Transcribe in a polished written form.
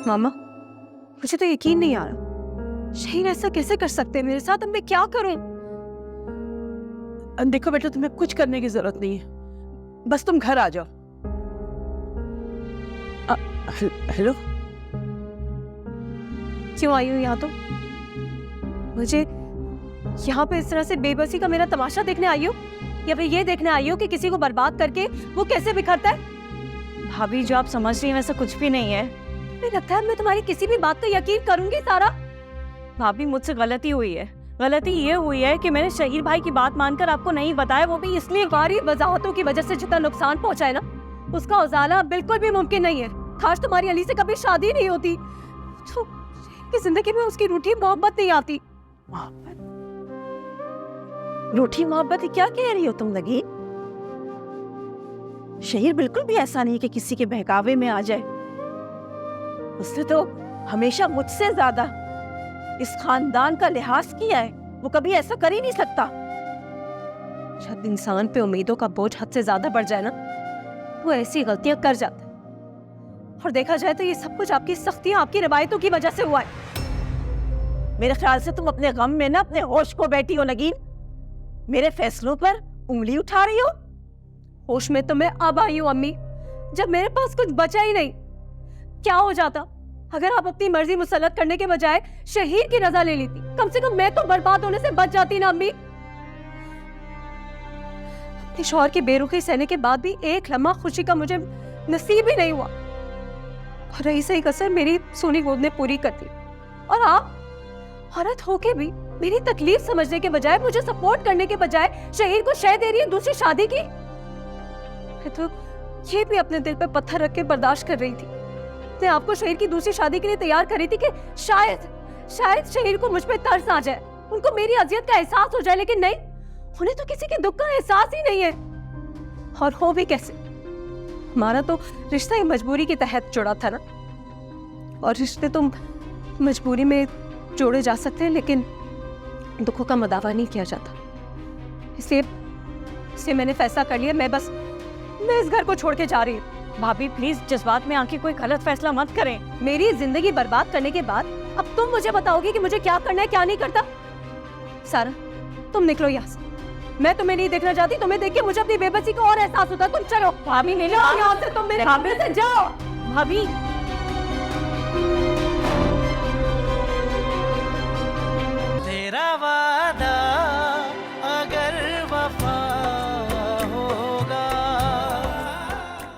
मामा, मुझे तो यकीन नहीं आ रहा, शहीन ऐसा कैसे कर सकते हैं मेरे साथ। अब मैं क्या करूं? देखो बेटा, तुम्हें कुछ करने की जरूरत नहीं है, बस तुम घर आ जाओ। हेलो, क्यों आई हो यहाँ? तो मुझे यहाँ पे इस तरह से बेबसी का मेरा तमाशा देखने आई हो, या फिर ये देखने आई हो कि किसी को बर्बाद करके वो कैसे बिखरता है? भाभी, जो आप समझ रही हैं वैसा कुछ भी नहीं है। मुझे लगता है मैं तुम्हारी किसी भी बात को यकीन करूंगी सारा। भाभी, मुझसे गलती हुई है। गलती ये हुई है कि मैंने शहीर भाई की बात मानकर आपको नहीं बताया, वो भी इसलिए तुम्हारी वजाहतों की वजह से जितना नुकसान पहुंचा है ना, उसका उजाला बिल्कुल भी मुमकिन नहीं है। काश तुम्हारी अली से कभी शादी नहीं होती तो कि जिंदगी में उसकी रूठी मोहब्बत नहीं आती। रूठी मोहब्बत क्या कह रही हो तुम लगी? शहीर बिल्कुल भी ऐसा नहीं कि किसी के बहकावे में आ जाए। उसने तो हमेशा मुझसे ज्यादा इस खानदान का लिहाज किया है, वो कभी ऐसा कर ही नहीं सकता। जब इंसान पे उम्मीदों का बोझ हद से ज्यादा बढ़ जाए ना, वो ऐसी गलतियां कर जाता है। और देखा जाए तो ये सब कुछ आपकी सख्तियां, आपकी रिवायतों की वजह से हुआ है। मेरे ख्याल से तुम अपने गम में ना अपने होश को बैठी हो नगीन। मेरे फैसलों पर उंगली उठा रही हो। होश में तो मैं अब आई हूँ अम्मी, जब मेरे पास कुछ बचा ही नहीं। क्या हो जाता अगर आप अपनी मर्जी मुसल्लत करने के बजाय शहीर की रजा ले लेती? कम से कम मैं तो बर्बाद होने से बच जाती ना अम्मी। अपने शौहर की बेरुखी सहने के बाद भी एक लम्हा खुशी का मुझे नसीब ही नहीं हुआ। और रही सही कसर मेरी सोनी गोद ने पूरी कर दी। और आप औरत होके भी मेरी तकलीफ समझने के बजाय, मुझे सपोर्ट करने के बजाय शहीर को शय दे रही है दूसरी शादी की। मैं तो ये भी अपने दिल पे पत्थर रख के बर्दाश्त कर रही थी। मैं आपको शहीर की दूसरी शादी के लिए तैयार कर रही थी कि शायद शहीर को मुझ पे तरस आ जाए, उनको मेरी अजियत का एहसास हो जाए। लेकिन नहीं, उन्हें तो किसी के दुख का एहसास ही नहीं है। और हो भी कैसे? हमारा तो रिश्ता ही मजबूरी के तहत जुड़ा था ना, और रिश्ते तो मजबूरी में जोड़े जा सकते हैं, लेकिन दुखों का मदावा नहीं किया जाता। इसलिए मैंने फैसला कर लिया, मैं इस घर को छोड़ के जा रही हूँ। भाभी प्लीज जज्बात में आके कोई गलत फैसला मत करें। मेरी जिंदगी बर्बाद करने के बाद अब तुम मुझे बताओगी कि मुझे क्या करना है, क्या नहीं करता? सारा, तुम निकलो यहाँ से। मैं तुम्हें नहीं देखना चाहती। तुम्हें देख के मुझे अपनी बेबसी का और एहसास होता है। तुम चलो भाभी, नहीं जाओ यहाँ से, तुम मेरे सामने से जाओ। भाभी, तेरा